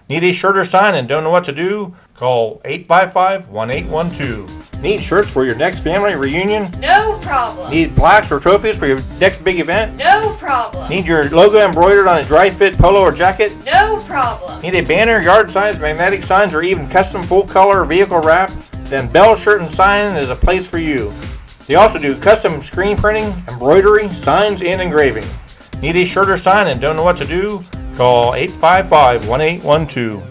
Need a shirt or sign and don't know what to do? Call 855-1812. Need shirts for your next family reunion? No problem. Need plaques or trophies for your next big event? No problem. Need your logo embroidered on a dry fit polo or jacket? No problem. Need a banner, yard signs, magnetic signs, or even custom full color vehicle wrap? Then Bell Shirt and Sign is a place for you. They also do custom screen printing, embroidery, signs, and engraving. Need a shirt or sign and don't know what to do? Call 855-1812.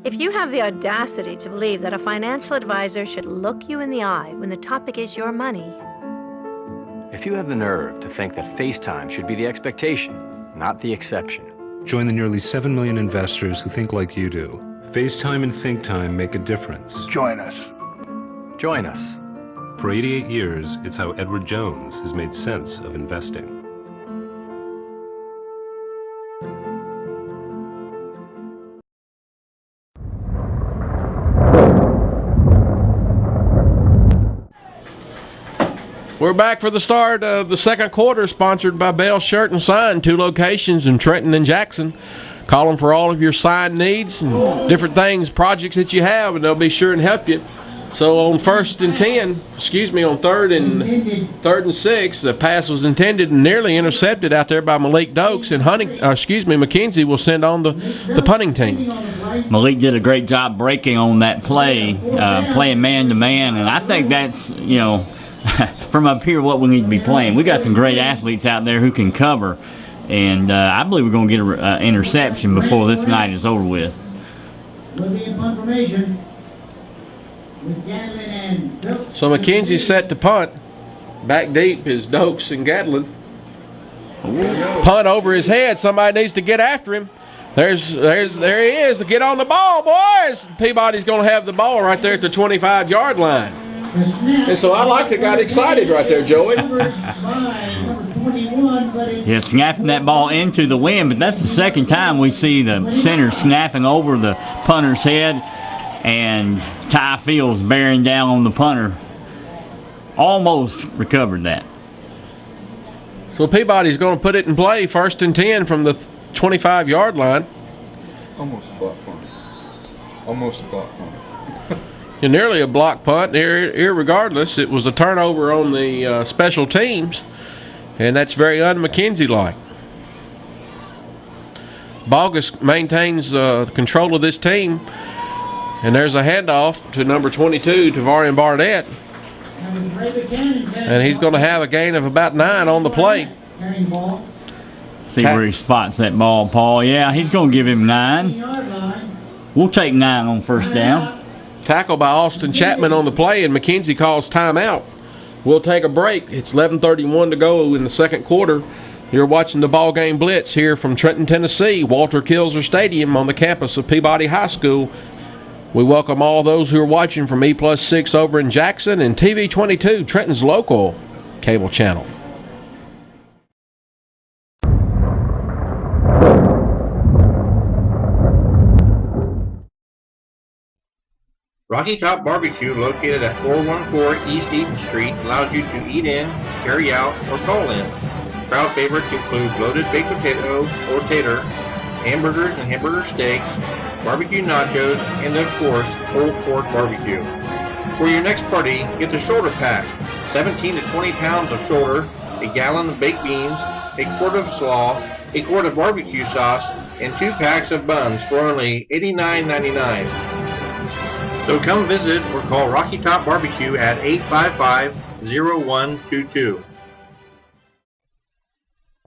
If you have the audacity to believe that a financial advisor should look you in the eye when the topic is your money, if you have the nerve to think that FaceTime should be the expectation, not the exception, join the nearly 7 million investors who think like you do. FaceTime and ThinkTime make a difference. Join us. Join us. For 88 years, it's how Edward Jones has made sense of investing. We're back for the start of the second quarter, sponsored by Bell Shirt and Sign, 2 locations in Trenton and Jackson. Call them for all of your sign needs and different things, projects that you have, and they'll be sure and help you. So on on third and 6, the pass was intended and nearly intercepted out there by Malik Dokes, and McKenzie will send on the punting team. Malik did a great job breaking on that play, playing man-to-man, and I think that's, from up here what we need to be playing. We got some great athletes out there who can cover, and I believe we're going to get an interception before this night is over with. Will be in punt formation with Gatlin and Dokes. So McKenzie's set to punt. Back deep is Dokes and Gatlin. Punt over his head. Somebody needs to get after him. There he is to get on the ball, boys. Peabody's going to have the ball right there at the 25-yard line. And so I like to got excited right there, Joey. Yeah, snapping that ball into the wind, but that's the second time we see the center snapping over the punter's head, and Ty Fields bearing down on the punter. Almost recovered that. So Peabody's going to put it in play, 1st and 10 from the 25-yard line. Almost a block punt. Almost a block punt. And nearly a block punt. Irregardless, it was a turnover on the special teams, and that's very un-McKenzie-like. Bogus maintains control of this team, and there's a handoff to number 22, Tavarian Barnett, and he's going to have a gain of about 9 on the play. See where he spots that ball, Paul. Yeah, he's going to give him 9. We'll take 9 on first down. Tackle by Austin Chapman on the play, and McKenzie calls timeout. We'll take a break. It's 11:31 to go in the second quarter. You're watching the ball game Blitz here from Trenton, Tennessee, Walter Kilser Stadium on the campus of Peabody High School. We welcome all those who are watching from E+6 over in Jackson and TV 22, Trenton's local cable channel. Rocky Top Barbecue, located at 414 East Eaton Street, allows you to eat in, carry out, or call in. Proud favorites include loaded baked potato or tater, hamburgers and hamburger steaks, barbecue nachos, and of course, pulled pork barbecue. For your next party, get the shoulder pack, 17 to 20 pounds of shoulder, a gallon of baked beans, a quart of slaw, a quart of barbecue sauce, and 2 packs of buns for only $89.99. So come visit or call Rocky Top Barbecue at 855-0122.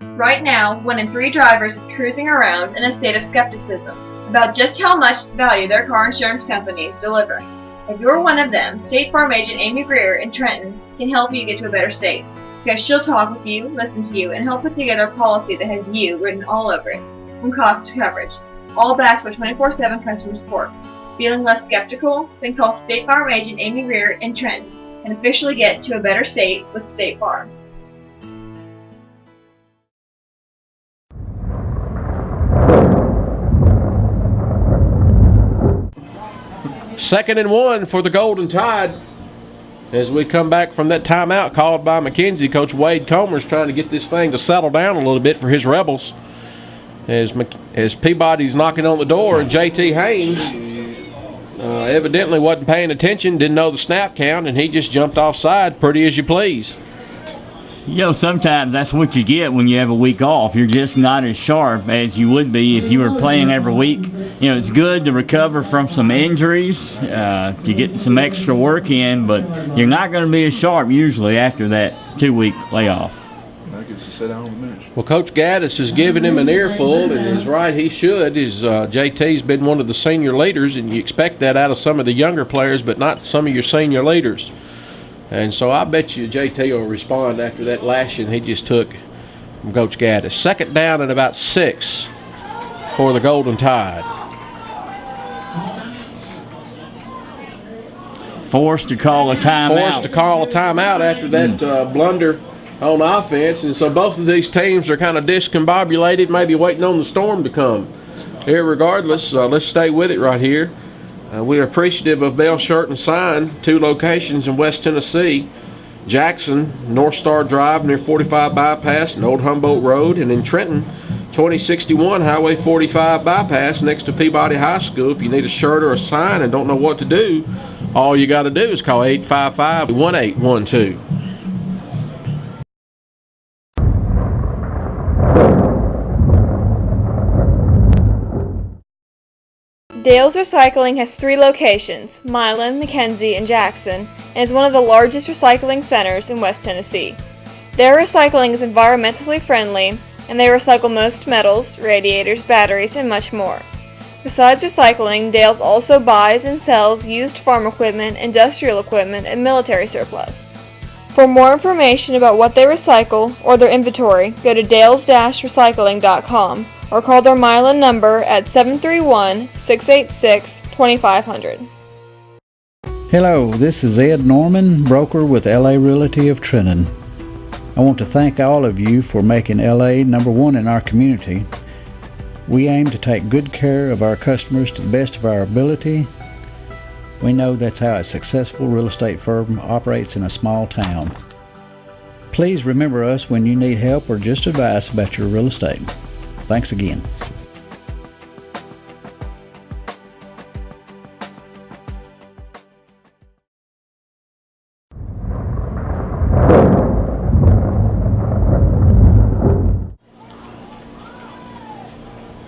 Right now, 1 in 3 drivers is cruising around in a state of skepticism about just how much value their car insurance company is delivering. If you're one of them, State Farm agent Amy Greer in Trenton can help you get to a better state, because she'll talk with you, listen to you, and help put together a policy that has you written all over it, from cost to coverage, all backed by 24/7 customer support. Feeling less skeptical? Then call State Farm agent Amy Greer in Trenton and officially get to a better state with State Farm. Second and 1 for the Golden Tide. As we come back from that timeout called by McKenzie, Coach Wade Comer's trying to get this thing to settle down a little bit for his Rebels. As Peabody's knocking on the door, and J.T. Haynes evidently wasn't paying attention, didn't know the snap count, and he just jumped offside pretty as you please. You know, sometimes that's what you get when you have a week off. You're just not as sharp as you would be if you were playing every week. You know, it's good to recover from some injuries, to get some extra work in, but you're not going to be as sharp usually after that 2-week layoff. I guess to sit down on the bench. Well, Coach Gaddis is giving him an earful, and is right, he should. JT's been one of the senior leaders, and you expect that out of some of the younger players, but not some of your senior leaders. And so I bet you JT will respond after that lashing he just took from Coach Gaddis. Second down and about 6 for the Golden Tide. Forced to call a timeout. Forced to call a timeout after that blunder on offense. And so both of these teams are kind of discombobulated, maybe waiting on the storm to come. Irregardless, let's stay with it right here. We are appreciative of Bell Shirt and Sign, 2 locations in West Tennessee. Jackson, North Star Drive near 45 Bypass and Old Humboldt Road. And in Trenton, 2061 Highway 45 Bypass next to Peabody High School. If you need a shirt or a sign and don't know what to do, all you got to do is call 855-1812. Dale's Recycling has 3 locations, Milan, McKenzie, and Jackson, and is one of the largest recycling centers in West Tennessee. Their recycling is environmentally friendly, and they recycle most metals, radiators, batteries, and much more. Besides recycling, Dale's also buys and sells used farm equipment, industrial equipment, and military surplus. For more information about what they recycle or their inventory, go to dales-recycling.com or call their Milan number at 731-686-2500. Hello, this is Ed Norman, broker with LA Realty of Trenton. I want to thank all of you for making LA number 1 in our community. We aim to take good care of our customers to the best of our ability. We know that's how a successful real estate firm operates in a small town. Please remember us when you need help or just advice about your real estate. Thanks again.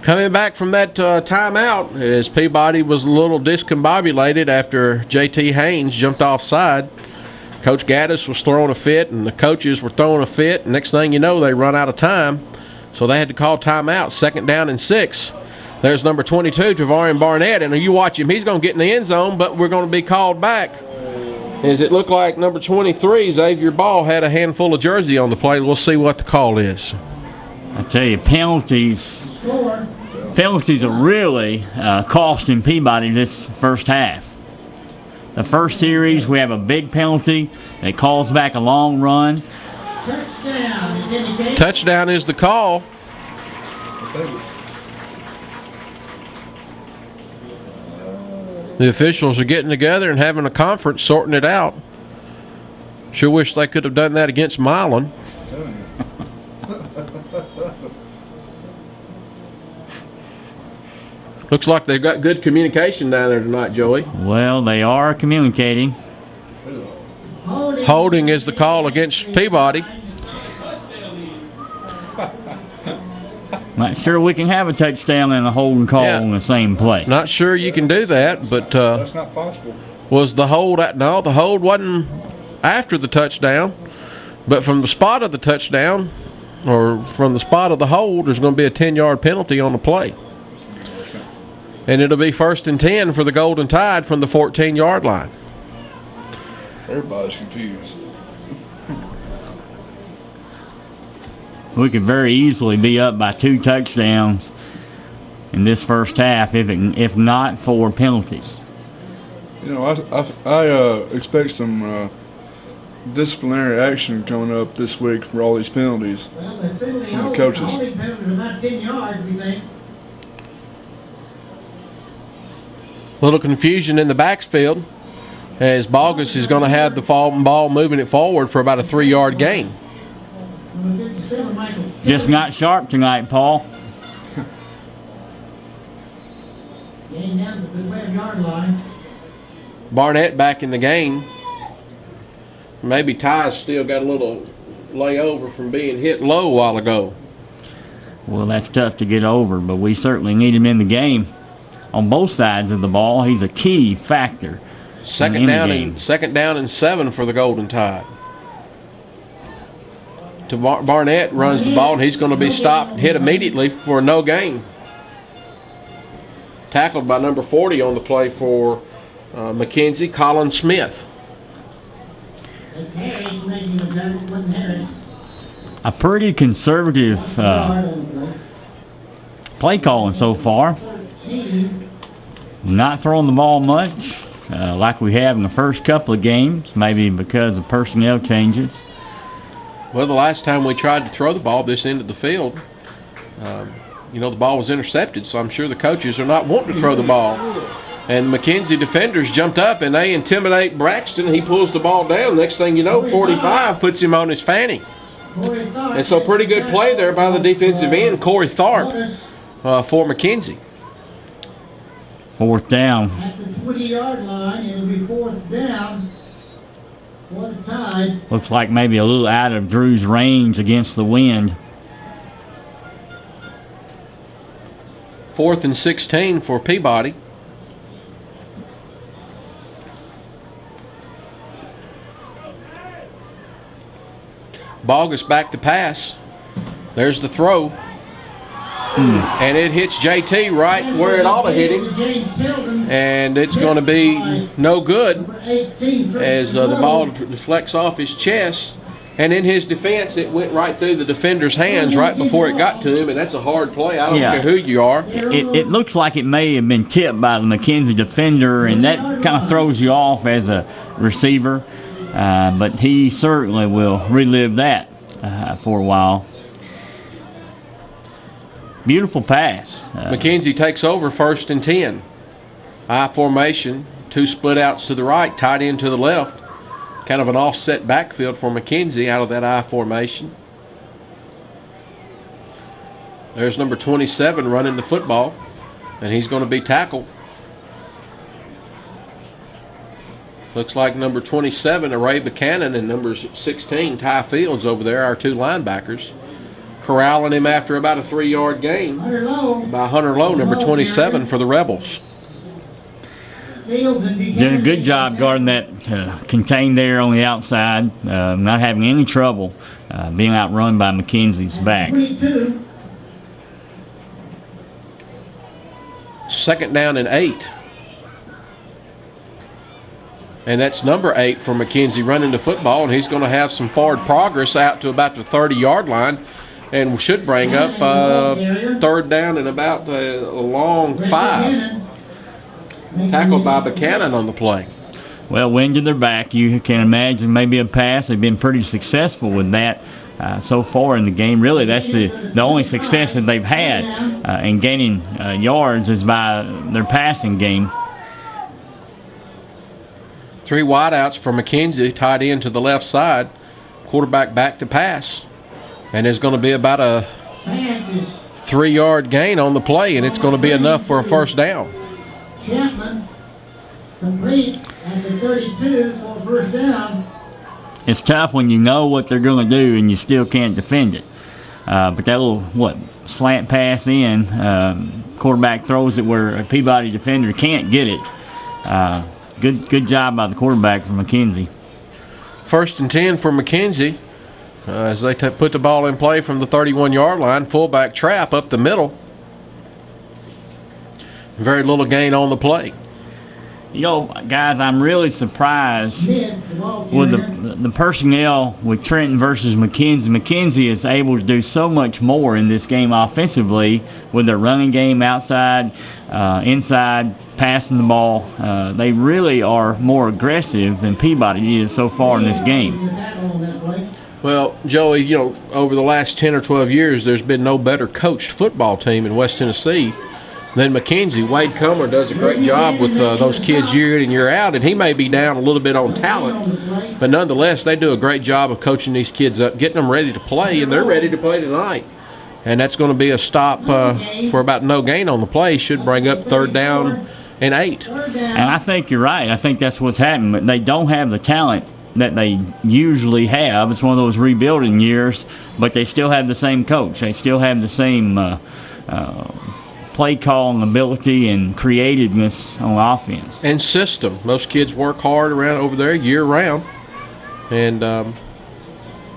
Coming back from that timeout, as Peabody was a little discombobulated after J.T. Haynes jumped offside. Coach Gaddis was throwing a fit, and the coaches were throwing a fit. Next thing you know, they run out of time, so they had to call timeout. Second down and 6. There's number 22, Travarian Barnett, and you watch him. He's going to get in the end zone, but we're going to be called back. As it looked like number 23, Xavier Ball, had a handful of jersey on the play. We'll see what the call is. I tell you, penalties are really costing Peabody this first half. The first series, we have a big penalty that calls back a long run. Touchdown is the call. The officials are getting together and having a conference, sorting it out. Sure wish they could have done that against Milan. Looks like they've got good communication down there tonight, Joey. Well, they are communicating. Holding is the call against Peabody. Not sure we can have a touchdown and a holding call on the same play. Not sure you can do that, but that's not possible. Was the hold no, the hold wasn't after the touchdown, but from the spot of the touchdown or from the spot of the hold, there's going to be a 10-yard penalty on the play. And it'll be 1st and 10 for the Golden Tide from the 14-yard line. Everybody's confused. We could very easily be up by 2 touchdowns in this first half if not for penalties. You know, I expect some disciplinary action coming up this week for all these penalties. Well, the penalty from the coaches. holding penalty is about 10 yards, we think. Little confusion in the backfield. as Bogus is going to have the ball moving it forward for about a 3-yard gain. Just not sharp tonight, Paul. Getting down to the 12-yard line. Barnett back in the game. Maybe Ty's still got a little layover from being hit low a while ago. Well, that's tough to get over, but we certainly need him in the game on both sides of the ball. He's a key factor. Second down and 7 for the Golden Tide. Barnett runs the ball, and he's going to be stopped and hit immediately for no gain. Tackled by number 40 on the play for McKenzie, Colin Smith. A pretty conservative play calling so far. Not throwing the ball much like we have in the first couple of games, maybe because of personnel changes. Well, the last time we tried to throw the ball this end of the field, the ball was intercepted, so I'm sure the coaches are not wanting to throw the ball. And McKenzie defenders jumped up, and they intimidate Braxton. He pulls the ball down. Next thing you know, 45 puts him on his fanny. And so pretty good play there by the defensive end, Corey Tharp, for McKenzie. Fourth down. At the 20-yard line, it'll be 4th down for the Tide. Looks like maybe a little out of Drew's range against the wind. 4th and 16 for Peabody. Bogus back to pass. There's the throw. And it hits JT right where it ought to hit him. And it's going to be no good as the ball deflects off his chest. And in his defense, it went right through the defender's hands right before it got to him, and that's a hard play. I don't care who you are. It looks like it may have been tipped by the McKenzie defender, and that kind of throws you off as a receiver. But he certainly will relive that for a while. Beautiful pass. McKenzie takes over 1st and 10. I formation, 2 split outs to the right, tight end to the left. Kind of an offset backfield for McKenzie out of that I formation. There's number 27 running the football, and he's going to be tackled. Looks like number 27, Ray Buchanan, and number 16, Ty Fields over there, our 2 linebackers. Corralling him after about a 3-yard gain by Hunter Lowe, number 27 for the Rebels. Did a good job guarding that contained there on the outside, not having any trouble being outrun by McKenzie's backs. 2nd down and 8. And that's number 8 for McKenzie running the football, and he's going to have some forward progress out to about the 30-yard line, and should bring up 3rd down and about a long 5. Tackled by Buchanan on the play. Well, wind to their back. You can imagine maybe a pass. They've been pretty successful with that so far in the game. Really, that's the only success that they've had in gaining yards is by their passing game. 3 wideouts for McKenzie, tied in to the left side. Quarterback back to pass. And there's going to be about a 3-yard gain on the play, and it's going to be enough for a 1st down. Chapman complete at the 32 for 1st down. It's tough when you know what they're going to do and you still can't defend it. But that little, slant pass in, quarterback throws it where a Peabody defender can't get it. Good job by the quarterback for McKenzie. 1st and 10 for McKenzie as they put the ball in play from the 31-yard line. Fullback trap up the middle. Very little gain on the play. You know, guys, I'm really surprised with the personnel with Trenton versus McKenzie. McKenzie is able to do so much more in this game offensively with their running game outside, inside, passing the ball. They really are more aggressive than Peabody is so far in this game. Well, Joey, over the last 10 or 12 years, there's been no better coached football team in West Tennessee Then McKenzie, Wade Comer does a great job with those kids year in and year out, and he may be down a little bit on talent, but nonetheless, they do a great job of coaching these kids up, getting them ready to play, and they're ready to play tonight. And that's going to be a stop for about no gain on the play. Should bring up 3rd down and 8. And I think you're right. I think that's what's happened. They don't have the talent that they usually have. It's one of those rebuilding years, but they still have the same coach. They still have the same play calling ability and creativeness on offense. And system. Most kids work hard around over there year round, and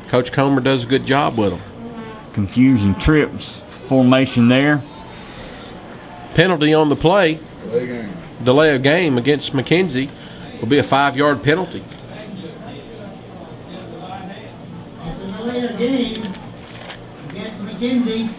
Coach Comer does a good job with them. Confusing trips formation there. Penalty on the play. Delay of game against McKenzie will be a 5-yard penalty. That's a delay of game against McKenzie.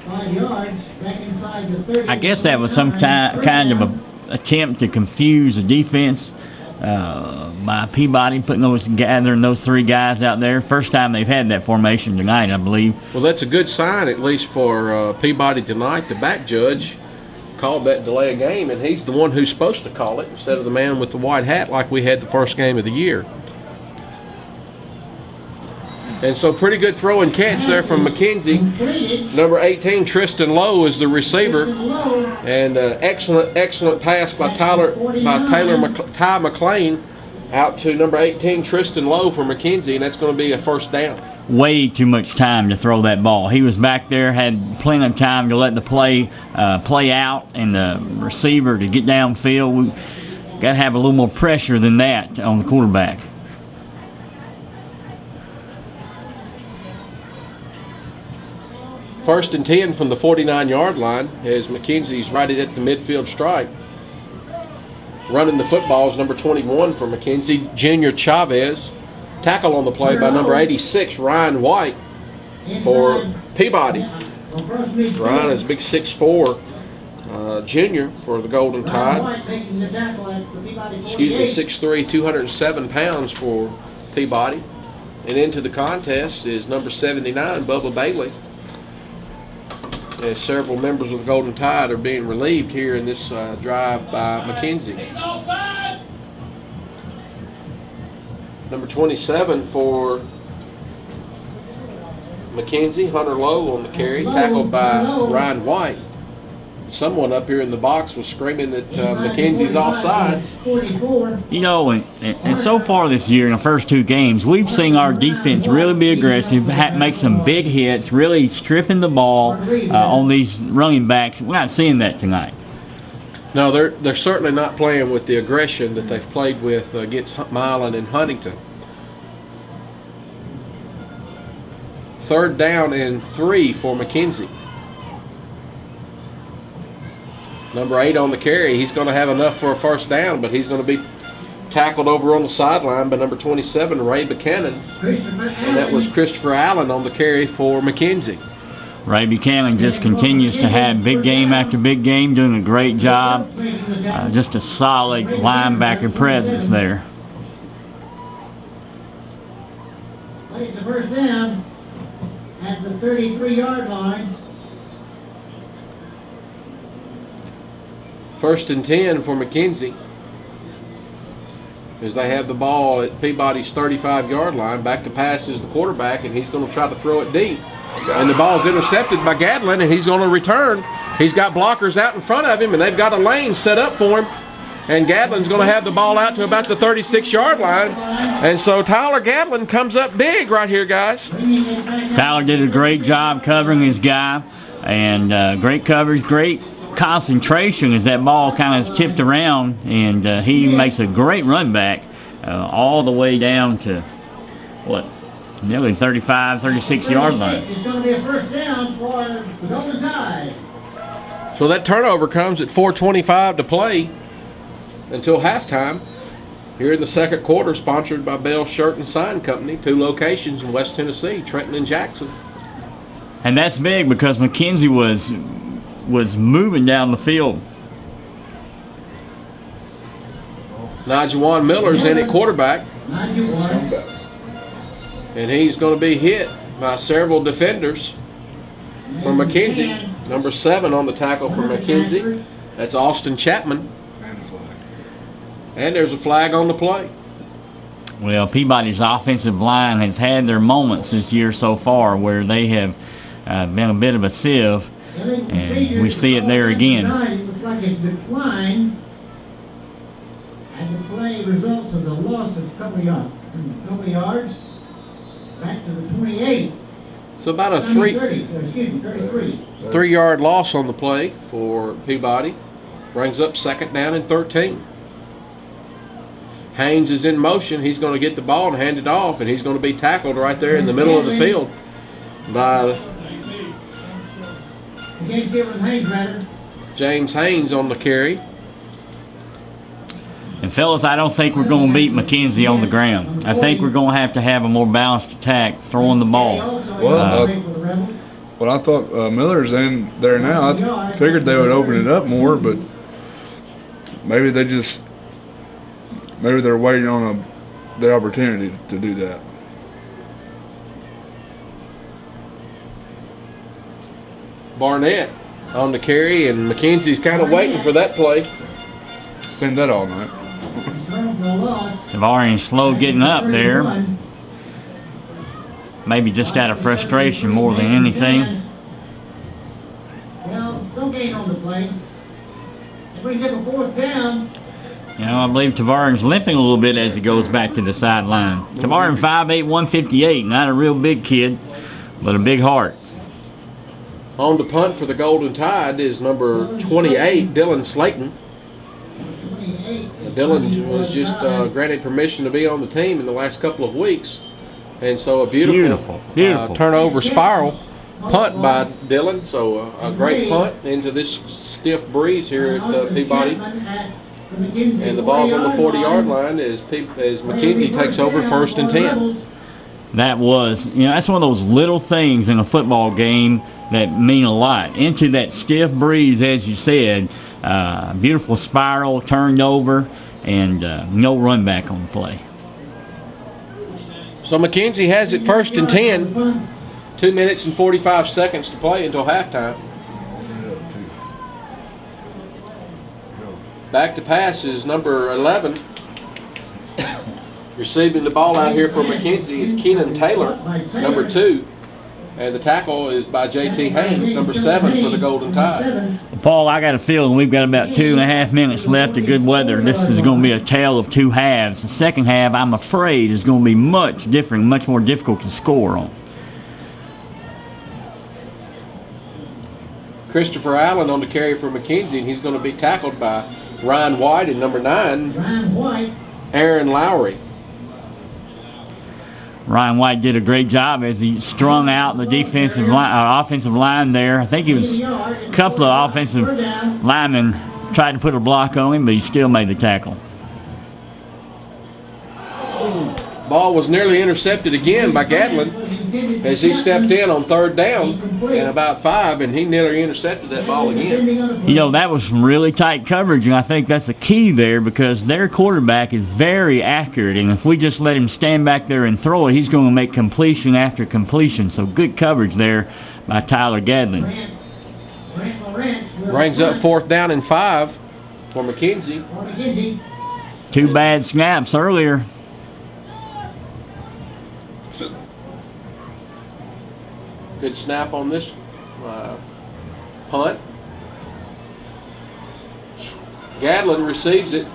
5 yards back inside the 30. I guess that was some kind of an attempt to confuse the defense by Peabody, gathering those 3 guys out there. First time they've had that formation tonight, I believe. Well, that's a good sign, at least for Peabody tonight. The back judge called that delay of game, and he's the one who's supposed to call it instead of the man with the white hat like we had the first game of the year. And so pretty good throw and catch there from McKenzie. Number 18, Tristan Lowe, is the receiver. And excellent pass by Ty McLean out to number 18, Tristan Lowe for McKenzie, and that's going to be a 1st down. Way too much time to throw that ball. He was back there, had plenty of time to let the play out and the receiver to get downfield. We got to have a little more pressure than that on the quarterback. First and 10 from the 49-yard line as McKenzie's right at the midfield stripe. Running the football is number 21 for McKenzie, Junior Chavez. Tackle on the play by number 86, Ryan White for Peabody. Ryan is big 6'4", junior for the Golden Tide. Excuse me, 6'3", 207 pounds for Peabody. And into the contest is number 79, Bubba Bailey. As several members of the Golden Tide are being relieved here in this drive by McKenzie. Number 27 for McKenzie, Hunter Lowe on the carry, tackled by Ryan White. Someone up here in the box was screaming that McKenzie's offsides. You know, and so far this year in the first 2 games, we've seen our defense really be aggressive, make some big hits, really stripping the ball on these running backs. We're not seeing that tonight. No, they're certainly not playing with the aggression that they've played with against Milan and Huntington. 3rd down and 3 for McKenzie. Number 8 on the carry. He's going to have enough for a 1st down, but he's going to be tackled over on the sideline by number 27, Ray Buchanan. And that was Christopher Allen on the carry for McKenzie. Ray Buchanan just continues to have big game after big game, doing a great job. Just a solid linebacker presence there. Plays the 1st down at the 33-yard line. 1st and 10 for McKenzie as they have the ball at Peabody's 35-yard line. Back to pass is the quarterback, and he's going to try to throw it deep. And the ball's intercepted by Gadlin, and he's going to return. He's got blockers out in front of him, and they've got a lane set up for him. And Gadlin's going to have the ball out to about the 36-yard line. And so Tyler Gadlin comes up big right here, guys. Tyler did a great job covering his guy, and great coverage, great concentration as that ball kind of tipped around, and he makes a great run back all the way down to, nearly 35, 36-yard line. It's going to be a 1st down for the Golden Tide. So that turnover comes at 4:25 to play until halftime here in the 2nd quarter, sponsored by Bell Shirt and Sign Company, 2 locations in West Tennessee, Trenton and Jackson. And that's big because McKenzie was moving down the field. Najuan Miller's in at quarterback. And he's going to be hit by several defenders for McKenzie. Number 7 on the tackle for McKenzie. That's Austin Chapman. And there's a flag on the play. Well, Peabody's offensive line has had their moments this year so far where they have been a bit of a sieve, and we see it there again. It looks like it's declined, and the play results in a loss of a couple of yards, back to the 28. So about a 3-yard loss on the play for Peabody. Brings up 2nd down and 13. Haynes is in motion. He's going to get the ball and hand it off, and he's going to be tackled right there in the middle of the field by James Haynes on the carry. And fellas, I don't think we're going to beat McKenzie on the ground. I think we're going to have a more balanced attack throwing the ball. Well, I thought Miller's in there now. I figured they would open it up more, but maybe they're waiting on the opportunity to do that. Barnett on the carry, and McKenzie's kind of waiting for that play. Send that all night. Tavarian's slow getting up there. Maybe just out of frustration more than anything. Well, don't gain on the play. It brings up a 4th down. You know, I believe Tavarian's limping a little bit as he goes back to the sideline. Tavarian 5'8", 158, not a real big kid, but a big heart. On the punt for the Golden Tide is number 28, Dylan Slayton. Dylan was just granted permission to be on the team in the last couple of weeks. And so a beautiful. Turnover spiral punt by Dylan. So a great punt into this stiff breeze here at Peabody. And the ball's on the 40-yard line as McKenzie takes over 1st and 10. That was, that's one of those little things in a football game that mean a lot. Into that stiff breeze, as you said, beautiful spiral, turned over, and no run back on the play. So McKenzie has it 1st and 10. 2 minutes and 45 seconds to play until halftime. Back to pass is number 11. Receiving the ball out here for McKenzie is Keenan Taylor, number 2. And the tackle is by J.T. Haynes, number 7 for the Golden Tide. Paul, I got a feeling we've got about 2.5 minutes left of good weather. This is going to be a tale of two halves. The second half, I'm afraid, is going to be much different, much more difficult to score on. Christopher Allen on the carry for McKenzie, and he's going to be tackled by Ryan White and number 9, Aaron Lowry. Ryan White did a great job as he strung out the offensive line there. I think he was a couple of offensive linemen tried to put a block on him, but he still made the tackle. Ball was nearly intercepted again by Gatlin as he stepped in on 3rd down and about 5, and he nearly intercepted that ball again. That was some really tight coverage, and I think that's a key there because their quarterback is very accurate, and if we just let him stand back there and throw it, he's going to make completion after completion. So good coverage there by Tyler Gatlin. Brings up 4th down and 5 for McKenzie. 2 bad snaps earlier. Good snap on this punt. Gatlin receives it,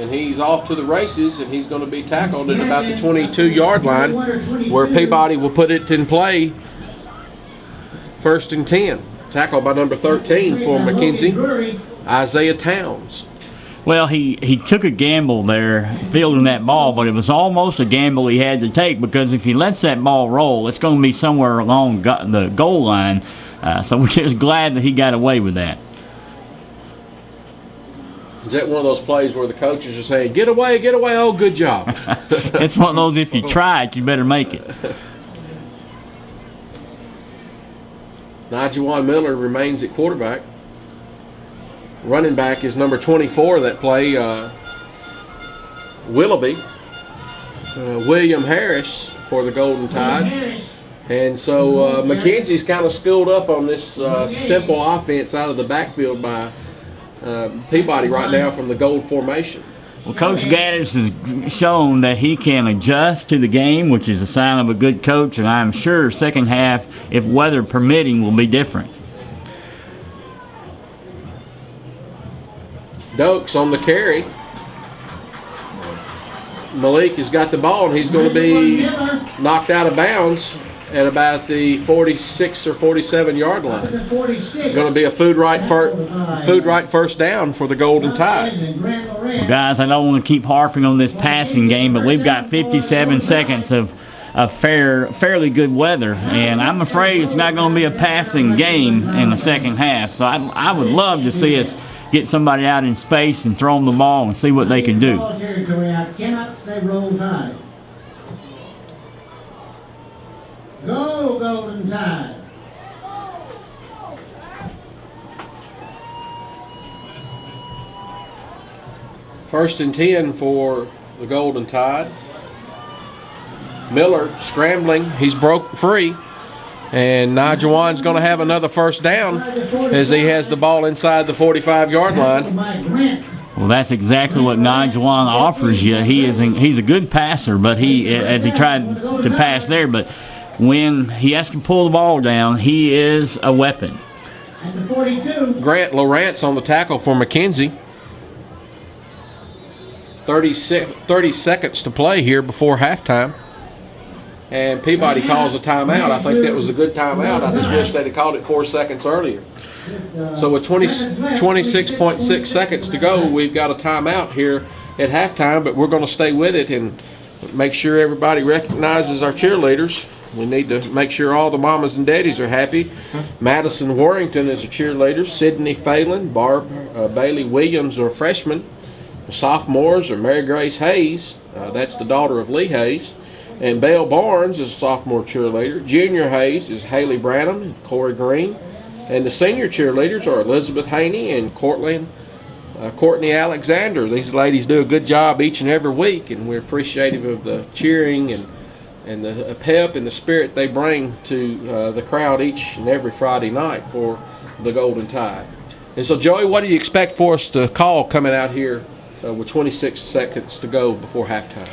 and he's off to the races, and he's going to be tackled at about the 22-yard line, where Peabody will put it in play 1st and 10. Tackled by number 13 for McKenzie, Isaiah Towns. Well, he took a gamble there fielding that ball, but it was almost a gamble he had to take because if he lets that ball roll, it's going to be somewhere along the goal line. So we're just glad that he got away with that. Is that one of those plays where the coaches are saying, get away, oh, good job? It's one of those, if you try it, you better make it. Najuan Miller remains at quarterback. Running back is number 24 that play, Willoughby. William Harris for the Golden Tide. And so McKenzie's kind of schooled up on this simple offense out of the backfield by Peabody right now from the gold formation. Well, Coach Gaddis has shown that he can adjust to the game, which is a sign of a good coach, and I'm sure second half, if weather permitting, will be different. Dokes on the carry. Malik has got the ball, and he's going to be knocked out of bounds at about the 46 or 47 yard line. Going to be a food right first down for the Golden Tide. Well, guys, I don't want to keep harping on this passing game, but we've got 57 seconds of fairly good weather, and I'm afraid it's not going to be a passing game in the second half. So I would love to see us get somebody out in space and throw them the ball and see what they can do. Cannot stay roll tide. Go, Golden Tide. First and 10 for the Golden Tide. Miller scrambling. He's broke free. And Najuan's going to have another first down as he has the ball inside the 45-yard line. Well, that's exactly what Najuan offers you. He's a good passer, but as he tried to pass there, but when he has to pull the ball down, he is a weapon. Grant Lawrence on the tackle for McKenzie. 30 seconds to play here before halftime. And Peabody calls a timeout. I think that was a good timeout. I just wish they'd have called it 4 seconds earlier. So with 26.6 seconds to go, we've got a timeout here at halftime, but we're going to stay with it and make sure everybody recognizes our cheerleaders. We need to make sure all the mamas and daddies are happy. Madison Warrington is a cheerleader. Sydney Phelan, Barb Bailey Williams are freshmen. The sophomores are Mary Grace Hayes. That's the daughter of Lee Hayes. And Belle Barnes is a sophomore cheerleader. Junior Hayes is Haley Branham and Corey Green. And the senior cheerleaders are Elizabeth Haney and Courtney Alexander. These ladies do a good job each and every week, and we're appreciative of the cheering and the pep and the spirit they bring to the crowd each and every Friday night for the Golden Tide. And so, Joey, what do you expect for us to call coming out here with 26 seconds to go before halftime?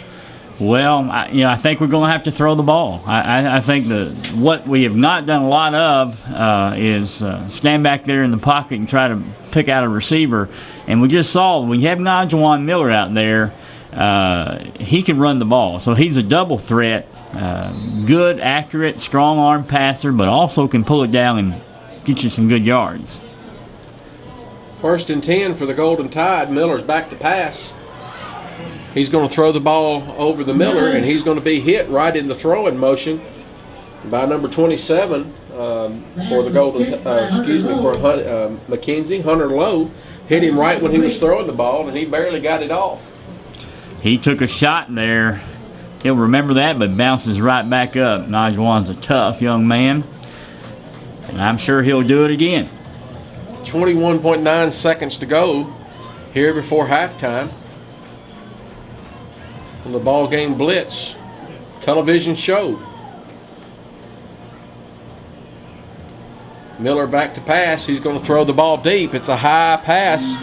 Well, I think we're going to have to throw the ball. I think what we have not done a lot of is stand back there in the pocket and try to pick out a receiver. And we just saw when you have Najuan Miller out there, he can run the ball. So he's a double threat, good, accurate, strong arm passer, but also can pull it down and get you some good yards. First and 10 for the Golden Tide. Miller's back to pass. He's going to throw the ball over the Miller, and he's going to be hit right in the throwing motion by number 27 for the Golden. For McKenzie. Hunter Lowe hit him right when he was throwing the ball, and he barely got it off. He took a shot there. He'll remember that, but bounces right back up. Najuan's a tough young man, and I'm sure he'll do it again. 21.9 seconds to go here before halftime. On the ball game Blitz television show. Miller back to pass. He's going to throw the ball deep. It's a high pass.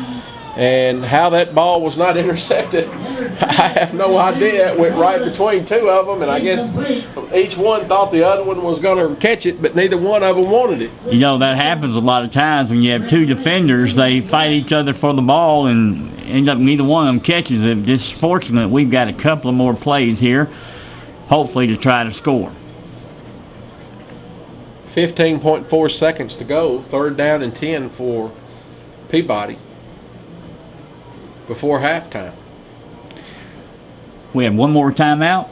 And how that ball was not intercepted, I have no idea. It went right between two of them, and I guess each one thought the other one was going to catch it, but neither one of them wanted it. You know, that happens a lot of times when you have two defenders. They fight each other for the ball, and end up neither one of them catches it. Just fortunate we've got a couple of more plays here, hopefully to try to score. 15.4 seconds to go. 3rd down and 10 for Peabody before halftime. We have one more timeout.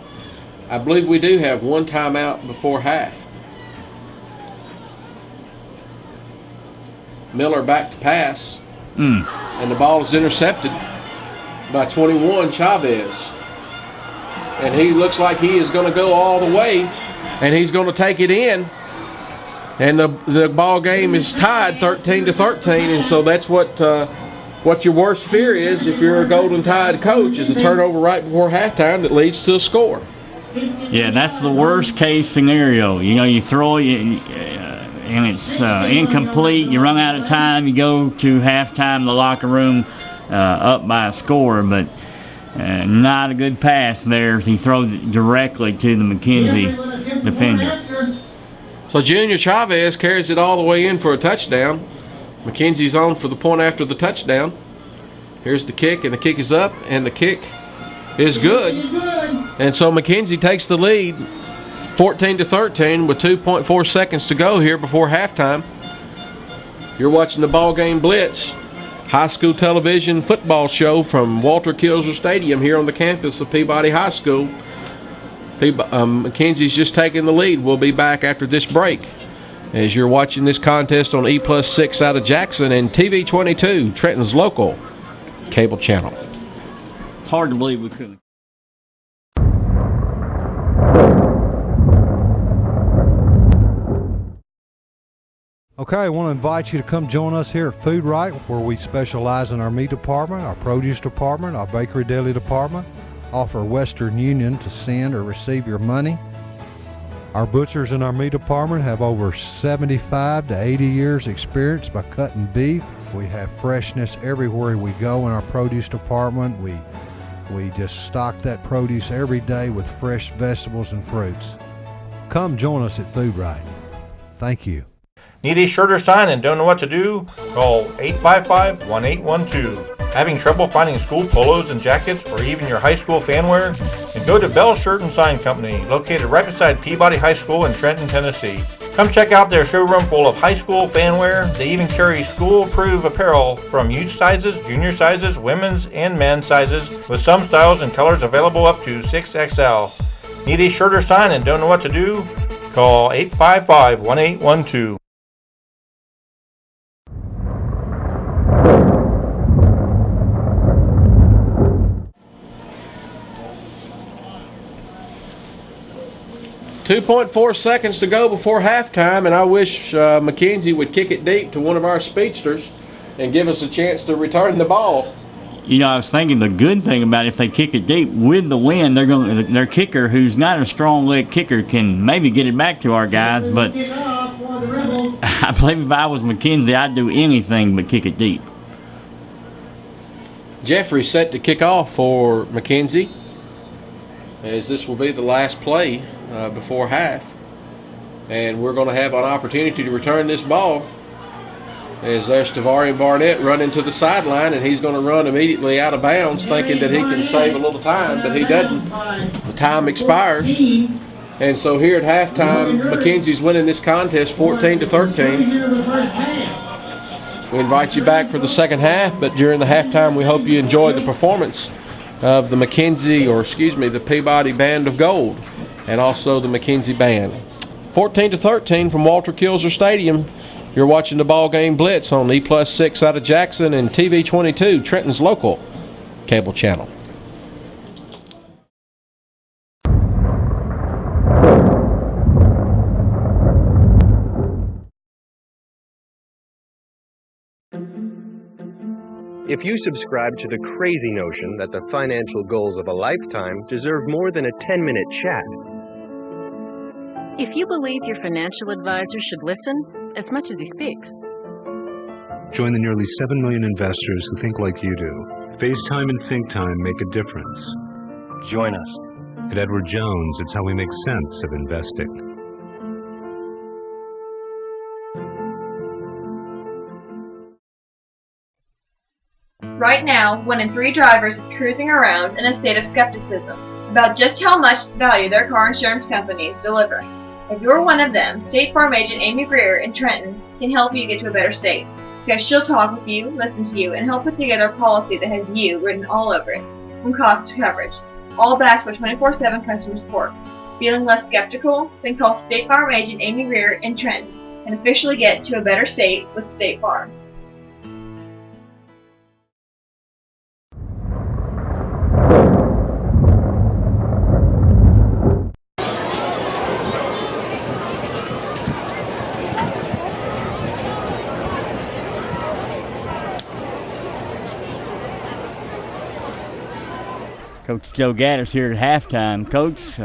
I believe we do have one timeout before half. Miller back to pass. And the ball is intercepted by 21, Chavez. And he looks like he is going to go all the way, and he's going to take it in. And the ball game is tied 13-13, and so that's what your worst fear is if you're a Golden Tide coach, is a turnover right before halftime that leads to a score. Yeah, that's the worst case scenario. You know, you throw it and it's incomplete. You run out of time. You go to halftime in the locker room up by a score, but not a good pass there as he throws it directly to the McKenzie defender. So Junior Chavez carries it all the way in for a touchdown. McKenzie's on for the point after the touchdown. Here's the kick, and the kick is up, and the kick is good. And so McKenzie takes the lead 14-13 with 2.4 seconds to go here before halftime. You're watching the ball game Blitz, high school television football show from Walter Kilser Stadium here on the campus of Peabody High School. McKenzie's just taking the lead. We'll be back after this break as you're watching this contest on E+6 out of Jackson and TV 22, Trenton's local cable channel. It's hard to believe we couldn't. Okay, I want to invite you to come join us here at Food Right, where we specialize in our meat department, our produce department, our bakery deli department, offer Western Union to send or receive your money. Our butchers in our meat department have over 75 to 80 years experience by cutting beef. We have freshness everywhere we go in our produce department. We just stock that produce every day with fresh vegetables and fruits. Come join us at Food Right. Thank you. Need a shirt or sign and don't know what to do? Call 855-1812. Having trouble finding school polos and jackets or even your high school fanwear? Then go to Bell Shirt and Sign Company, located right beside Peabody High School in Trenton, Tennessee. Come check out their showroom full of high school fanwear. They even carry school-approved apparel from youth sizes, junior sizes, women's and men's sizes, with some styles and colors available up to 6XL. Need a shirt or sign and don't know what to do? Call 855-1812. .4 seconds to go before halftime, and I wish McKenzie would kick it deep to one of our speedsters and give us a chance to return the ball. You know, I was thinking the good thing about if they kick it deep with the wind, their kicker, who's not a strong leg kicker, can maybe get it back to our guys. But I believe if I was McKenzie, I'd do anything but kick it deep. Jeffrey's set to kick off for McKenzie, as this will be the last play before half, and we're going to have an opportunity to return this ball as there's Tavari Barnett running to the sideline, and he's going to run immediately out of bounds thinking that he can save a little time, but he doesn't. The time expires, and so here at halftime McKenzie's winning this contest 14-13. We invite you back for the second half, but during the halftime we hope you enjoyed the performance of the the Peabody Band of Gold, and also the McKenzie Band. 14-13 from Walter Kilser Stadium. You're watching the ball game Blitz on E+6 out of Jackson and TV 22, Trenton's local cable channel. If you subscribe to the crazy notion that the financial goals of a lifetime deserve more than a 10-minute chat, if you believe your financial advisor should listen as much as he speaks, join the nearly 7 million investors who think like you do. FaceTime and Think Time make a difference. Join us. At Edward Jones, it's how we make sense of investing. Right now, 1 in 3 drivers is cruising around in a state of skepticism about just how much value their car insurance company is delivering. If you're one of them, State Farm agent Amy Greer in Trenton can help you get to a better state, because she'll talk with you, listen to you, and help put together a policy that has you written all over it, from cost to coverage, all backed by 24/7 customer support. Feeling less skeptical? Then call State Farm agent Amy Greer in Trenton and officially get to a better state with State Farm. Coach Joe Gaddis here at halftime. Coach,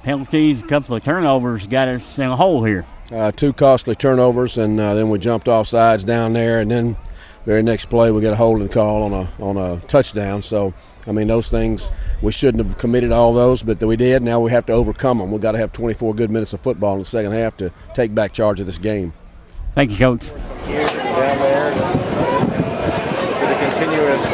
penalties, a couple of turnovers got us in a hole here. 2 costly turnovers, and then we jumped off sides down there, and then very next play we got a holding call on a touchdown. So, I mean, those things, we shouldn't have committed all those, but we did. Now we have to overcome them. We've got to have 24 good minutes of football in the second half to take back charge of this game. Thank you, Coach. Down there for the continuous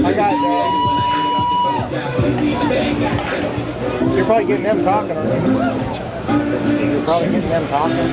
I got it. You're probably getting them talking, aren't you? You're probably getting them talking.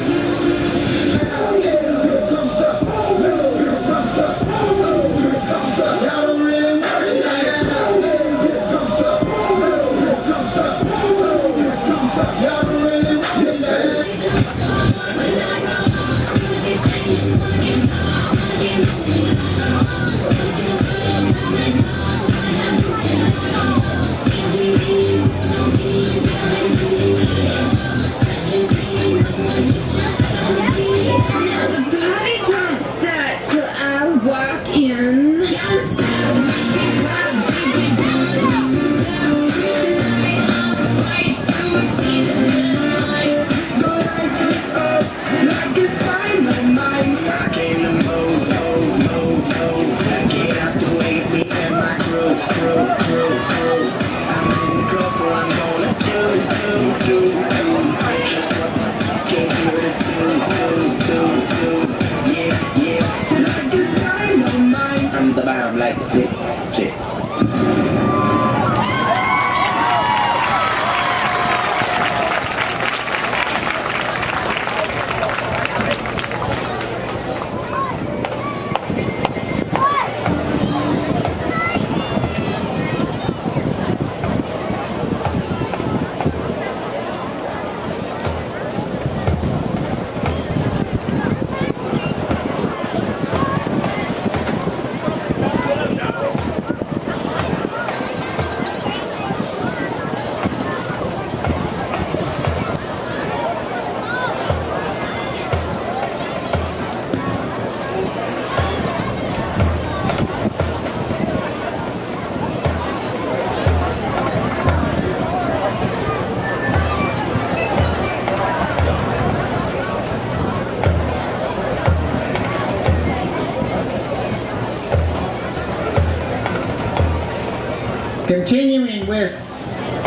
Continuing with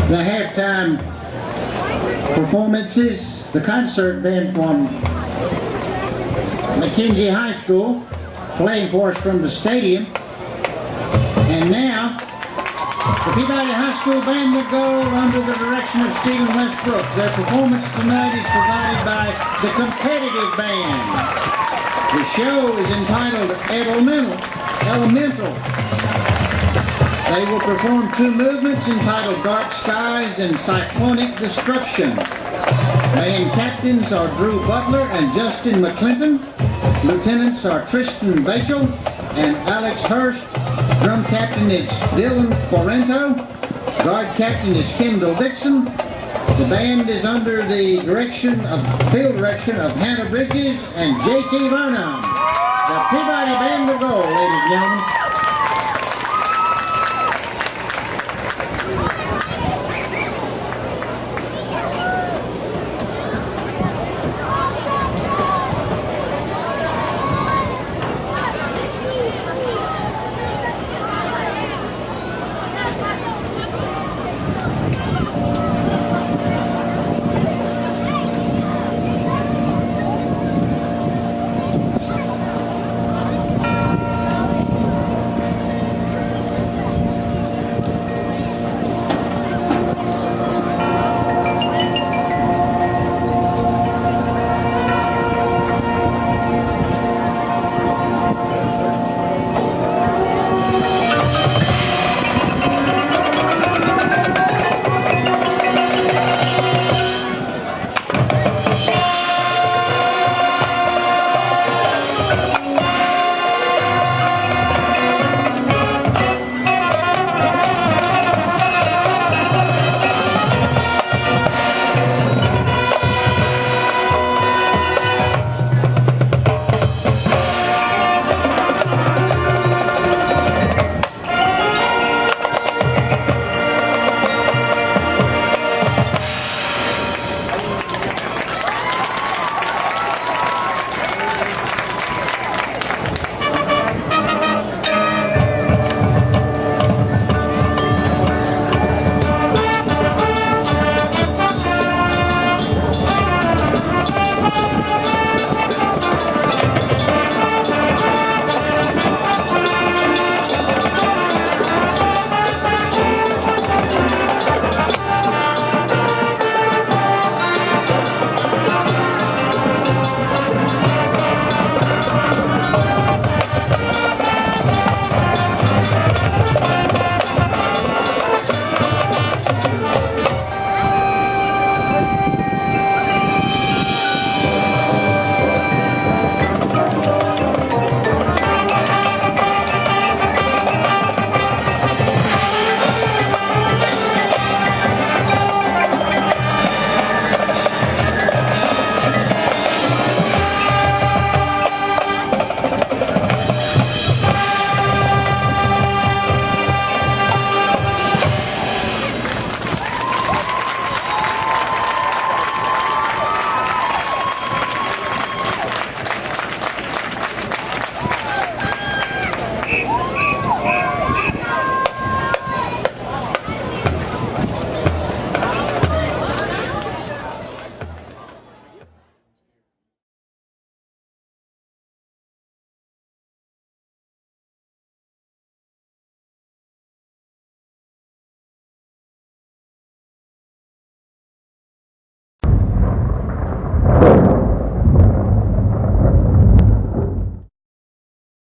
the halftime performances, the concert band from McKenzie High School playing for us from the stadium. And now, the Peabody High School Band will go under the direction of Stephen Westbrook. Their performance tonight is provided by the Competitive Band. The show is entitled Elemental. They will perform 2 movements entitled Dark Skies and Cyclonic Destruction. Band captains are Drew Butler and Justin McClinton. Lieutenants are Tristan Bachel and Alex Hurst. Drum captain is Dylan Quarento. Guard captain is Kendall Dixon. The band is under the field direction of Hannah Bridges and J.T. Vernon. The Peabody Band will go, ladies and gentlemen.